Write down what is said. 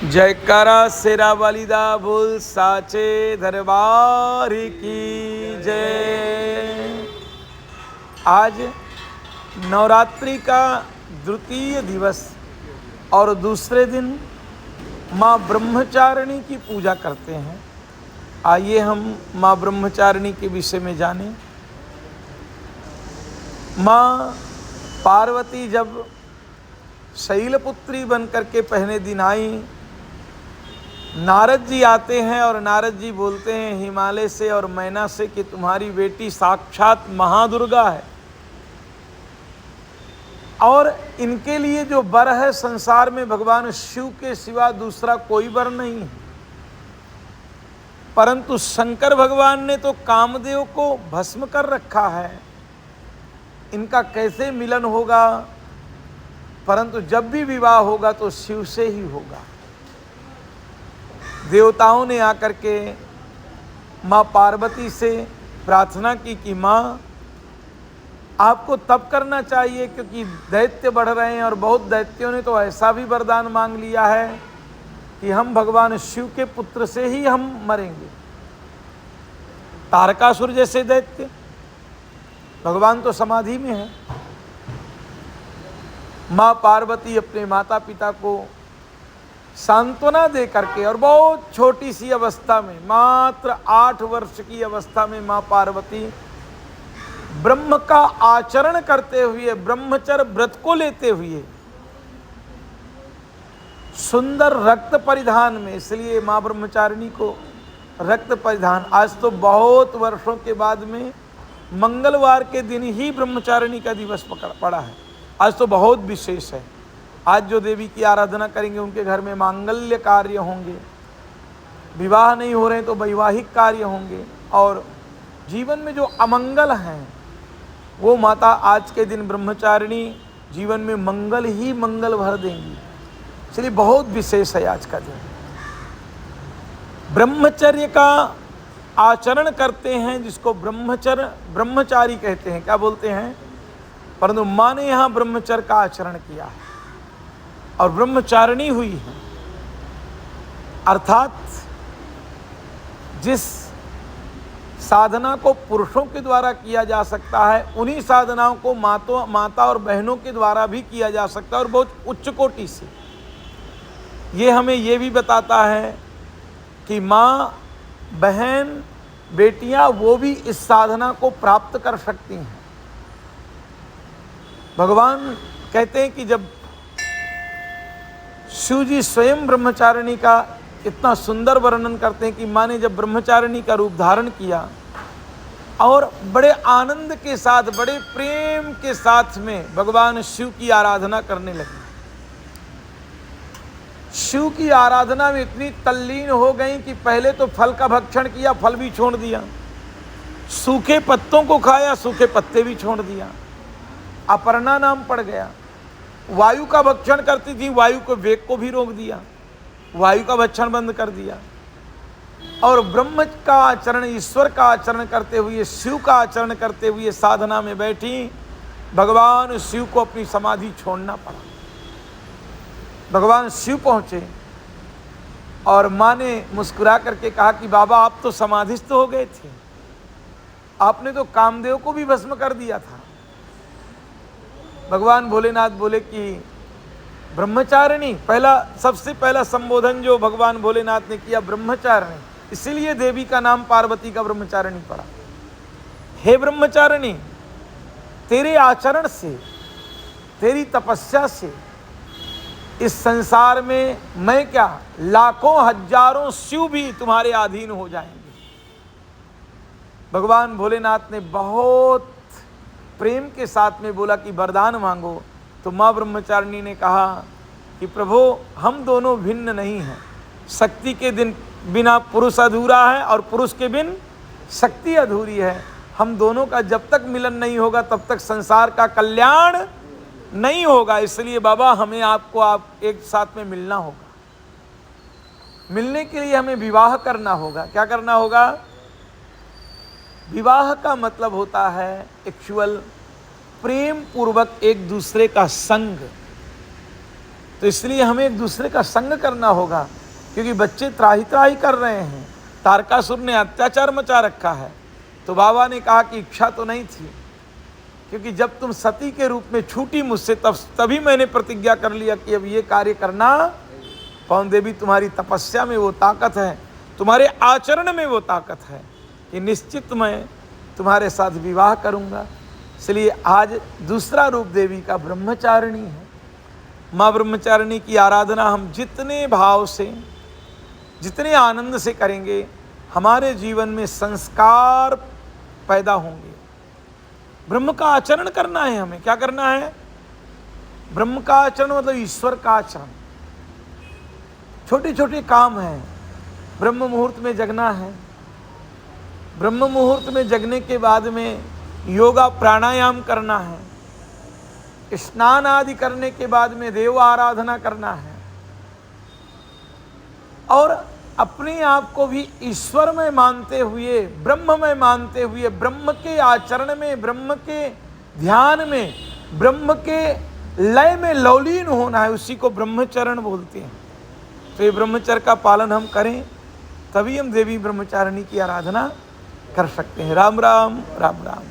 जयकारा शेरा वालिदा बोल साचे दरबार की जय। आज नवरात्रि का द्वितीय दिवस और दूसरे दिन माँ ब्रह्मचारिणी की पूजा करते हैं। आइए हम माँ ब्रह्मचारिणी के विषय में जानें। माँ पार्वती जब शैलपुत्री बन करके पहले दिन आई, नारद जी आते हैं और नारद जी बोलते हैं हिमालय से और मैना से कि तुम्हारी बेटी साक्षात महादुर्गा है और इनके लिए जो वर है संसार में भगवान शिव के सिवा दूसरा कोई वर नहीं है। परंतु शंकर भगवान ने तो कामदेव को भस्म कर रखा है, इनका कैसे मिलन होगा। परंतु जब भी विवाह होगा तो शिव से ही होगा। देवताओं ने आकर के माँ पार्वती से प्रार्थना की कि माँ आपको तप करना चाहिए, क्योंकि दैत्य बढ़ रहे हैं और बहुत दैत्यों ने तो ऐसा भी वरदान मांग लिया है कि हम भगवान शिव के पुत्र से ही हम मरेंगे। तारकासुर जैसे दैत्य, भगवान तो समाधि में है। माँ पार्वती अपने माता पिता को सांत्वना दे करके और बहुत छोटी सी अवस्था में, मात्र 8 वर्ष की अवस्था में माँ पार्वती ब्रह्म का आचरण करते हुए, ब्रह्मचर्य व्रत को लेते हुए, सुंदर रक्त परिधान में, इसलिए माँ ब्रह्मचारिणी को रक्त परिधान। आज तो बहुत वर्षों के बाद में मंगलवार के दिन ही ब्रह्मचारिणी का दिवस पड़ा है। आज तो बहुत विशेष है। आज जो देवी की आराधना करेंगे उनके घर में मांगल्य कार्य होंगे, विवाह नहीं हो रहे हैं तो वैवाहिक कार्य होंगे, और जीवन में जो अमंगल हैं वो माता आज के दिन ब्रह्मचारिणी जीवन में मंगल ही मंगल भर देंगी। इसलिए बहुत विशेष है आज का दिन। ब्रह्मचर्य का आचरण करते हैं जिसको ब्रह्मचारी कहते हैं। क्या बोलते हैं? परंतु माँ ने यहाँ ब्रह्मचर्य का आचरण किया है और ब्रह्मचारिणी हुई है। अर्थात जिस साधना को पुरुषों के द्वारा किया जा सकता है उन्हीं साधनाओं को माता और बहनों के द्वारा भी किया जा सकता है, और बहुत उच्च कोटि से। ये हमें ये भी बताता है कि माँ, बहन, बेटियां वो भी इस साधना को प्राप्त कर सकती हैं। भगवान कहते हैं कि जब शिव जी स्वयं ब्रह्मचारिणी का इतना सुंदर वर्णन करते हैं कि माँ ने जब ब्रह्मचारिणी का रूप धारण किया और बड़े आनंद के साथ, बड़े प्रेम के साथ में भगवान शिव की आराधना करने लगी। शिव की आराधना में इतनी तल्लीन हो गई कि पहले तो फल का भक्षण किया, फल भी छोड़ दिया, सूखे पत्तों को खाया, सूखे पत्ते भी छोड़ दिया, अपर्णा नाम पड़ गया। वायु का भक्षण करती थी, वायु को, वेग को भी रोक दिया, वायु का भक्षण बंद कर दिया, और ब्रह्म का आचरण, ईश्वर का आचरण करते हुए, शिव का आचरण करते हुए साधना में बैठी। भगवान शिव को अपनी समाधि छोड़ना पड़ा। भगवान शिव पहुँचे और माँ ने मुस्कुरा करके कहा कि बाबा आप तो समाधिस्थ हो गए थे, आपने तो कामदेव को भी भस्म कर दिया था। भगवान भोलेनाथ बोले कि ब्रह्मचारिणी, सबसे पहला संबोधन जो भगवान भोलेनाथ ने किया ब्रह्मचारिणी, इसीलिए देवी का नाम पार्वती का ब्रह्मचारिणी पड़ा। हे ब्रह्मचारिणी, तेरे आचरण से, तेरी तपस्या से इस संसार में मैं क्या, लाखों हजारों शिव भी तुम्हारे अधीन हो जाएंगे। भगवान भोलेनाथ ने बहुत प्रेम के साथ में बोला कि वरदान मांगो। तो माँ ब्रह्मचारिणी ने कहा कि प्रभु हम दोनों भिन्न नहीं हैं, शक्ति के दिन बिना पुरुष अधूरा है और पुरुष के बिन शक्ति अधूरी है। हम दोनों का जब तक मिलन नहीं होगा तब तक संसार का कल्याण नहीं होगा। इसलिए बाबा हमें आप एक साथ में मिलना होगा। मिलने के लिए हमें विवाह करना होगा। क्या करना होगा? विवाह का मतलब होता है एक्चुअल प्रेम पूर्वक एक दूसरे का संग। तो इसलिए हमें एक दूसरे का संग करना होगा, क्योंकि बच्चे त्राही त्राही कर रहे हैं, तारकासुर ने अत्याचार मचा रखा है। तो बाबा ने कहा कि इच्छा तो नहीं थी, क्योंकि जब तुम सती के रूप में छूटी मुझसे तभी मैंने प्रतिज्ञा कर लिया कि अब ये कार्य करना। पवन देवी, तुम्हारी तपस्या में वो ताकत है, तुम्हारे आचरण में वो ताकत है कि निश्चित मैं तुम्हारे साथ विवाह करूँगा। इसलिए आज दूसरा रूप देवी का ब्रह्मचारिणी है। माँ ब्रह्मचारिणी की आराधना हम जितने भाव से, जितने आनंद से करेंगे, हमारे जीवन में संस्कार पैदा होंगे। ब्रह्म का आचरण करना है हमें। क्या करना है? ब्रह्म का आचरण मतलब ईश्वर का आचरण। छोटे छोटे काम हैं। ब्रह्म मुहूर्त में जगना है। ब्रह्म मुहूर्त में जगने के बाद में योगा प्राणायाम करना है। स्नान आदि करने के बाद में देव आराधना करना है, और अपने आप को भी ईश्वर में मानते हुए, ब्रह्म में मानते हुए, ब्रह्म के आचरण में, ब्रह्म के ध्यान में, ब्रह्म के लय में लौलीन होना है। उसी को ब्रह्मचरण बोलते हैं। तो ये ब्रह्मचर्य का पालन हम करें, तभी हम देवी ब्रह्मचारिणी की आराधना कर सकते हैं। राम राम राम राम।